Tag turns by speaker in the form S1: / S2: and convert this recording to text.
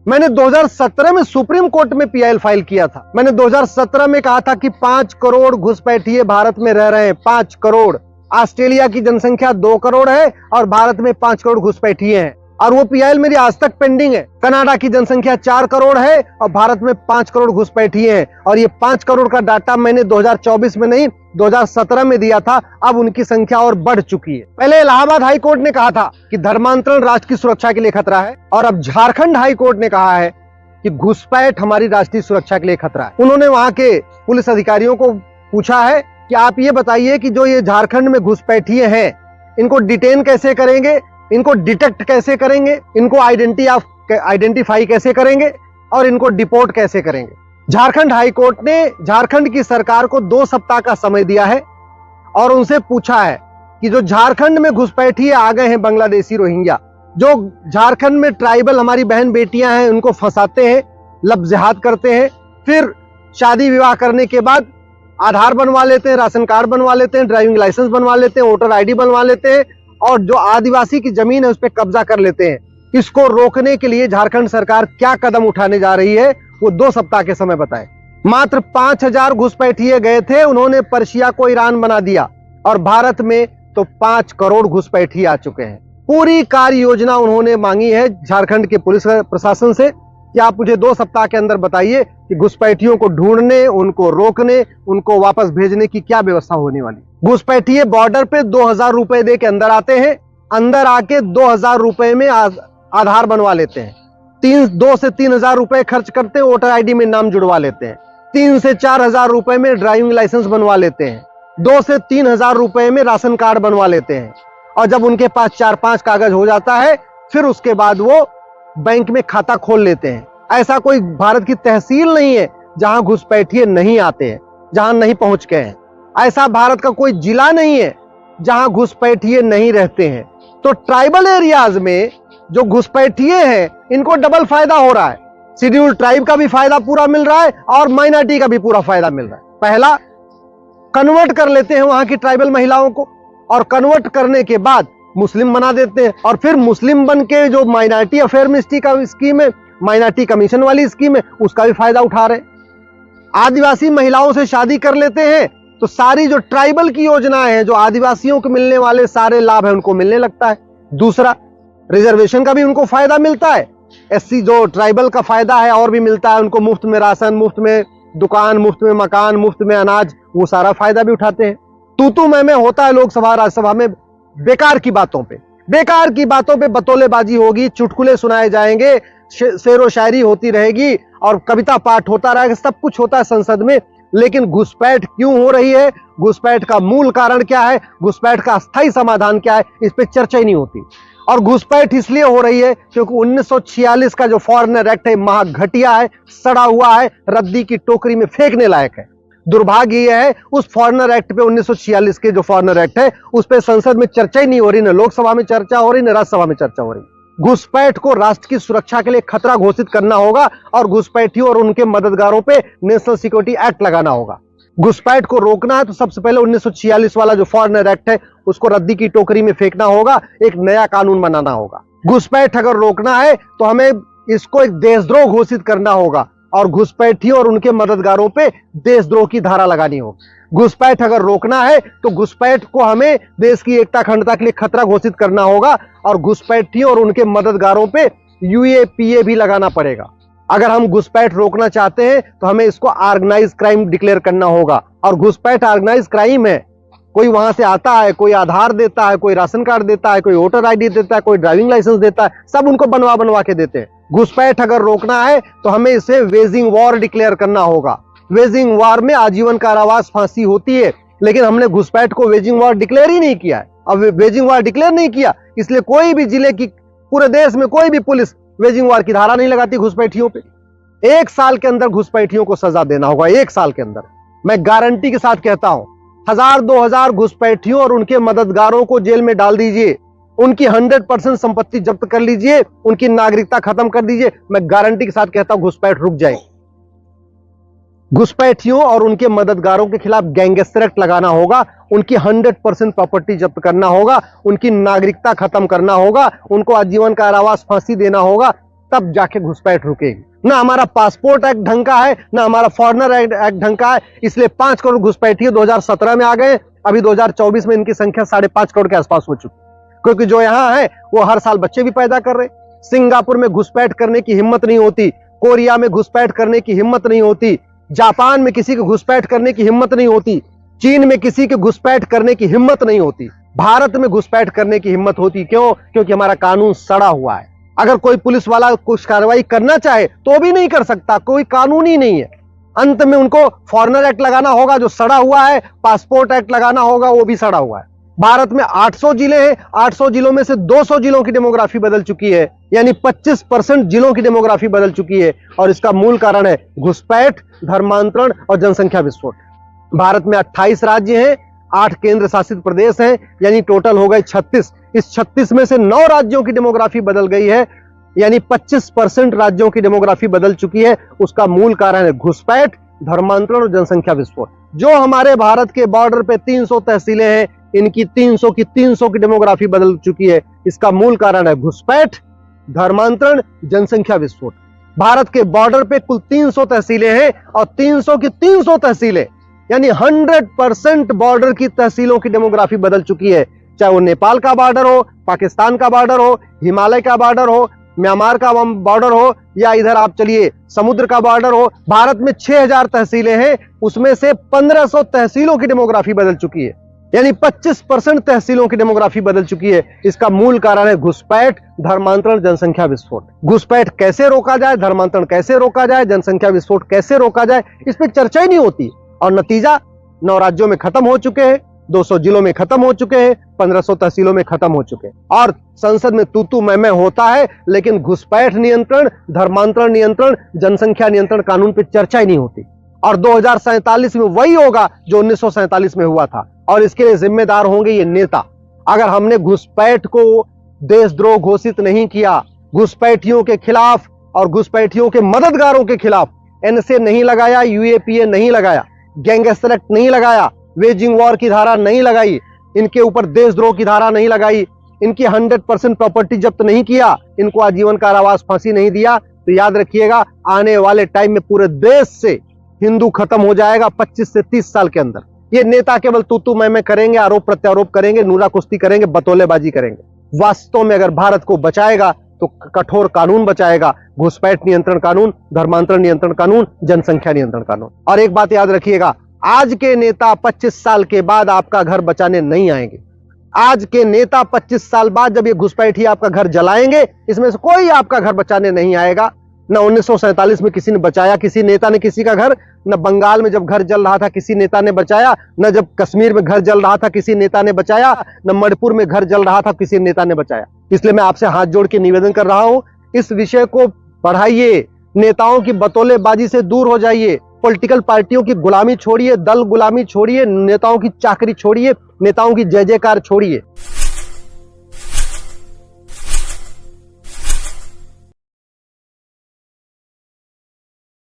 S1: मैंने 2017 में supreme court में पीआईएल फाइल किया था। मैंने 2017 में कहा था कि 5 करोड़ घुसपैठिए भारत में रह रहे हैं। 5 करोड़। ऑस्ट्रेलिया की जनसंख्या 2 करोड़ है और भारत में 5 करोड़ घुसपैठिए हैं, और वो पीआईएल मेरी आज तक पेंडिंग है। कनाडा की जनसंख्या 4 करोड़ है और भारत में 5 करोड़ घुसपैठिए हैं, और ये 5 करोड़ का डाटा मैंने 2024 में नहीं 2017 में दिया था। अब उनकी संख्या और बढ़ चुकी है। पहले इलाहाबाद हाई कोर्ट ने कहा था कि धर्मांतरण राष्ट्र की सुरक्षा के लिए खतरा है, और अब झारखंड हाई कोर्ट ने कहा है कि घुसपैठ हमारी राष्ट्रीय सुरक्षा के लिए खतरा है। उन्होंने वहां के पुलिस अधिकारियों को पूछा है कि आप ये बताइए कि जो ये झारखंड में घुसपैठिए हैं, इनको डिटेन कैसे करेंगे, इनको डिटेक्ट कैसे करेंगे, इनको आइडेंटिफाई कैसे करेंगे, और इनको डिपोर्ट कैसे करेंगे। झारखंड हाई कोर्ट ने झारखंड की सरकार को 2 सप्ताह का समय दिया है और उनसे पूछा है कि जो झारखंड में घुसपैठिए आ गए हैं बांग्लादेशी रोहिंग्या, जो झारखंड में ट्राइबल हमारी बहन बेटियां हैं, उनको फंसाते हैं, लफ्ज़िहात करते हैं, फिर शादी विवाह करने के बाद आधार बनवा लेते हैं, राशन कार्ड बनवा लेते हैं, ड्राइविंग लाइसेंस बनवा लेते हैं, वोटर आईडी बनवा लेते हैं, और जो आदिवासी की जमीन है उस पर कब्जा कर लेते हैं। इसको रोकने के लिए झारखंड सरकार क्या कदम उठाने जा रही है, वो 2 सप्ताह के समय बताए। मात्र 5000 घुसपैठिए गए थे, उन्होंने पर्शिया को ईरान बना दिया, और भारत में तो 5 करोड़ घुसपैठिए आ चुके हैं। पूरी कार्य योजना उन्होंने मांगी है झारखंड के पुलिस प्रशासन से कि आप मुझे 2 सप्ताह के अंदर बताइए कि घुसपैठियों को ढूंढने, उनको रोकने, उनको वापस भेजने की क्या व्यवस्था होने वाली। घुसपैठिए बॉर्डर पे 2000 रुपए दे के अंदर आते हैं, अंदर आके 2000 रुपए में आधार बनवा लेते हैं, 2 से 3000 रुपए खर्च करते हैं, वोटर आईडी में नाम जुड़वा लेते हैं, 3 से 4000 रुपए में ड्राइविंग लाइसेंस बनवा लेते हैं, 2 से 3000 रुपए में राशन कार्ड बनवा लेते हैं, और जब उनके पास 4-5 कागज हो जाता है, फिर उसके बाद वो बैंक में खाता खोल लेते हैं। ऐसा कोई भारत की तहसील नहीं है जहां घुसपैठिए नहीं आते हैं, जहां नहीं पहुंच गए हैं। ऐसा भारत का कोई जिला नहीं है जहां घुसपैठिए नहीं रहते हैं। तो ट्राइबल एरियाज में जो घुसपैठिए हैं, इनको डबल फायदा हो रहा है। शेड्यूल ट्राइब का भी फायदा पूरा मिल रहा है और माइनॉरिटी का भी पूरा फायदा मिल रहा है। पहला, कन्वर्ट कर लेते हैं वहां की ट्राइबल महिलाओं को, और कन्वर्ट करने के बाद मुस्लिम बना देते हैं, और फिर मुस्लिम बन के जो माइनॉरिटी अफेयर मिनिस्ट्री का स्कीम है, माइनॉरिटी कमीशन वाली स्कीम है, उसका भी फायदा उठा रहे हैं। आदिवासी महिलाओं से शादी कर लेते हैं तो सारी जो ट्राइबल की योजनाएं हैं, जो आदिवासियों को मिलने वाले सारे लाभ हैं, उनको मिलने लगता है। दूसरा, रिजर्वेशन का भी उनको फायदा मिलता है। एससी जो ट्राइबल का फायदा है और भी मिलता है उनको, मुफ्त में राशन, मुफ्त में दुकान, मुफ्त में मकान, मुफ्त में अनाज, वो सारा फायदा भी उठाते हैं। तू मैं होता है लोकसभा राज्यसभा में बेकार की बातों पे बतौलेबाजी होगी, चुटकुले सुनाए जाएंगे, शेरो शायरी होती रहेगी और कविता पाठ होता रहेगा, सब कुछ होता है संसद में। लेकिन घुसपैठ क्यों हो रही है, घुसपैठ का मूल कारण क्या है, घुसपैठ का अस्थायी समाधान क्या है, इस पे चर्चा ही नहीं होती। और घुसपैठ इसलिए हो रही है क्योंकि 1946 का जो फॉरेनर एक्ट है, महा घटिया है, सड़ा हुआ है, रद्दी की टोकरी में फेंकने लायक है। दुर्भाग्य यह है उस फॉरेनर एक्ट पे, 1946 के जो फॉरेनर एक्ट है, उस पे संसद में चर्चा ही नहीं हो रही, न लोकसभा में चर्चा हो रही, न राज्यसभा में चर्चा हो रही। घुसपैठ को राष्ट्र की सुरक्षा के लिए खतरा घोषित करना होगा और घुसपैठियों और उनके मददगारों पे नेशनल सिक्योरिटी एक्ट लगाना होगा। घुसपैठ को रोकना है तो सबसे पहले 1946 वाला जो फॉरेनर एक्ट है उसको रद्दी की टोकरी में फेंकना होगा, एक नया कानून बनाना होगा। घुसपैठ अगर रोकना है तो हमें इसको एक देशद्रोह घोषित करना होगा और घुसपैठियों और उनके मददगारों पे देशद्रोह की धारा लगानी होगी। घुसपैठ अगर रोकना है तो घुसपैठ को हमें देश की एकता अखंडता के लिए खतरा घोषित करना होगा और घुसपैठियों और उनके मददगारों पे यूएपीए भी लगाना पड़ेगा। अगर हम घुसपैठ रोकना चाहते हैं तो हमें इसको ऑर्गेनाइज क्राइम डिक्लेयर करना होगा, और घुसपैठ ऑर्गेनाइज क्राइम है। कोई वहां से आता है, कोई आधार देता है, कोई राशन कार्ड देता है, कोई वोटर आईडी देता है, कोई ड्राइविंग लाइसेंस देता है, सब उनको बनवा के देते हैं। घुसपैठ अगर रोकना है तो हमें इसे वेजिंग वॉर डिक्लेयर करना होगा। वेजिंग वॉर में आजीवन कारावास, फांसी होती है, लेकिन हमने घुसपैठ को वेजिंग वॉर डिक्लेयर ही नहीं किया है। अब वेजिंग वॉर डिक्लेयर नहीं किया, इसलिए कोई भी जिले की, पूरे देश में कोई भी पुलिस वेजिंग वॉर की धारा नहीं लगाती घुसपैठियों पे। 1 साल के अंदर घुसपैठियों को सजा देना होगा, 1 साल के अंदर। मैं गारंटी के साथ कहता हूं, 1000-2000 घुसपैठियों और उनके मददगारों को जेल में डाल दीजिए, उनकी 100% संपत्ति जब्त कर लीजिए, उनकी नागरिकता खत्म कर दीजिए। मैं गारंटी के साथ कहता हूं घुसपैठ रुक जाएगी। घुसपैठियों और उनके मददगारों के खिलाफ गैंगस्टर एक्ट लगाना होगा, उनकी 100% प्रॉपर्टी जब्त करना होगा, उनकी नागरिकता खत्म करना होगा, उनको आजीवन कारावास, फांसी देना होगा, तब जाके घुसपैठ रुकेगी। ना हमारा पासपोर्ट एक्ट ढंग का है, ना हमारा फॉरेनर एक्ट ढंग का है, इसलिए 5 करोड़ घुसपैठिए 2017 में आ गए। अभी 2024 में इनकी संख्या 5.5 करोड़ के आसपास हो चुकी, क्योंकि जो यहाँ है वो हर साल बच्चे भी पैदा कर रहे। सिंगापुर में घुसपैठ करने की हिम्मत नहीं होती, कोरिया में घुसपैठ करने की हिम्मत नहीं होती, जापान में किसी को घुसपैठ करने की हिम्मत नहीं होती, चीन में किसी के घुसपैठ करने की हिम्मत नहीं होती। भारत में घुसपैठ करने की हिम्मत होती, क्यों? क्योंकि हमारा कानून सड़ा हुआ है। अगर कोई पुलिस वाला कुछ कार्रवाई करना चाहे तो भी नहीं कर सकता, कोई कानून ही नहीं है। अंत में उनको फॉरेनर एक्ट लगाना होगा जो सड़ा हुआ है, पासपोर्ट एक्ट लगाना होगा वो भी सड़ा हुआ है। भारत में 800 जिले हैं, 800 जिलों में से 200 जिलों की डेमोग्राफी बदल चुकी है, यानी 25% जिलों की डेमोग्राफी बदल चुकी है। और इसका मूल कारण है घुसपैठ, धर्मांतरण और जनसंख्या विस्फोट। भारत में 28 राज्य हैं, 8 केंद्र शासित प्रदेश हैं, यानी टोटल हो गए 36। इस 36 में से 9 राज्यों की डेमोग्राफी बदल गई है, यानी 25% राज्यों की डेमोग्राफी बदल चुकी है। उसका मूल कारण है घुसपैठ, धर्मांतरण और जनसंख्या विस्फोट। जो हमारे भारत के बॉर्डर पे 300 तहसीलें हैं, इनकी 300 की डेमोग्राफी बदल चुकी है। इसका मूल कारण है घुसपैठ, धर्मांतरण, जनसंख्या विस्फोट। भारत के बॉर्डर पे कुल 300 तहसीलें हैं और 300 की 300 तहसीलें, यानी 100% बॉर्डर की तहसीलों की डेमोग्राफी बदल चुकी है। चाहे वो नेपाल का बॉर्डर हो, पाकिस्तान का बॉर्डर हो, हिमालय का बॉर्डर हो, म्यांमार का बॉर्डर हो, या इधर आप चलिए समुद्र का बॉर्डर हो। भारत में 6000 तहसीलें हैं, उसमें से 1500 तहसीलों की डेमोग्राफी बदल चुकी है, यानी 25% तहसीलों की डेमोग्राफी बदल चुकी है। इसका मूल कारण है घुसपैठ, धर्मांतरण, जनसंख्या विस्फोट। घुसपैठ कैसे रोका जाए, धर्मांतरण कैसे रोका जाए, जनसंख्या विस्फोट कैसे रोका जाए, इस पर चर्चा ही नहीं होती। और नतीजा 9 राज्यों में खत्म हो चुके हैं, 200 जिलों में खत्म हो चुके हैं, 1500 तहसीलों में खत्म हो चुके हैं। और संसद में तू मैं होता है, लेकिन घुसपैठ नियंत्रण, धर्मांतरण नियंत्रण, जनसंख्या नियंत्रण कानून पर चर्चा ही नहीं होती। और 2047 में वही होगा जो 1947 में हुआ था, और इसके लिए जिम्मेदार होंगे ये नेता। अगर हमने घुसपैठ को देशद्रोह घोषित नहीं किया, घुसपैठियों के खिलाफ और घुसपैठियों के मददगारों के खिलाफ एनएसए नहीं लगाया, यूएपीए नहीं लगाया, गैंगस्टर एक्ट नहीं लगाया, वेजिंग वॉर की धारा नहीं लगाई, इनके ऊपर देशद्रोह की धारा नहीं लगाई, इनकी 100% प्रॉपर्टी जब्त नहीं किया, इनको आजीवन कारावास, फांसी नहीं दिया, तो याद रखिएगा आने वाले टाइम में पूरे देश से हिंदू खत्म हो जाएगा 25 से 30 साल के अंदर। ये नेता केवल तू मैं करेंगे, आरोप प्रत्यारोप करेंगे, नूरा कुश्ती करेंगे, बतौलेबाजी करेंगे। वास्तव में अगर भारत को बचाएगा तो कठोर कानून बचाएगा, घुसपैठ नियंत्रण कानून, धर्मांतरण नियंत्रण कानून, जनसंख्या नियंत्रण कानून। और एक बात याद रखिएगा, आज के नेता 25 साल के बाद आपका घर बचाने नहीं आएंगे। आज के नेता 25 साल बाद जब ये घुसपैठी आपका घर जलाएंगे, इसमें से कोई आपका घर बचाने नहीं आएगा। न 1947 में किसी ने बचाया, किसी नेता ने किसी का घर, न बंगाल में जब घर जल रहा था किसी नेता ने बचाया, न जब कश्मीर में घर जल रहा था किसी नेता ने बचाया, न मणिपुर में घर जल रहा था किसी नेता ने बचाया। इसलिए मैं आपसे हाथ जोड़ के निवेदन कर रहा हूं, इस विषय को बढ़ाइए, नेताओं की बतौलेबाजी से दूर हो जाइए, पॉलिटिकल पार्टियों की गुलामी छोड़िए, दल गुलामी छोड़िए, नेताओं की चाकरी छोड़िए, नेताओं की जय जयकार छोड़िए।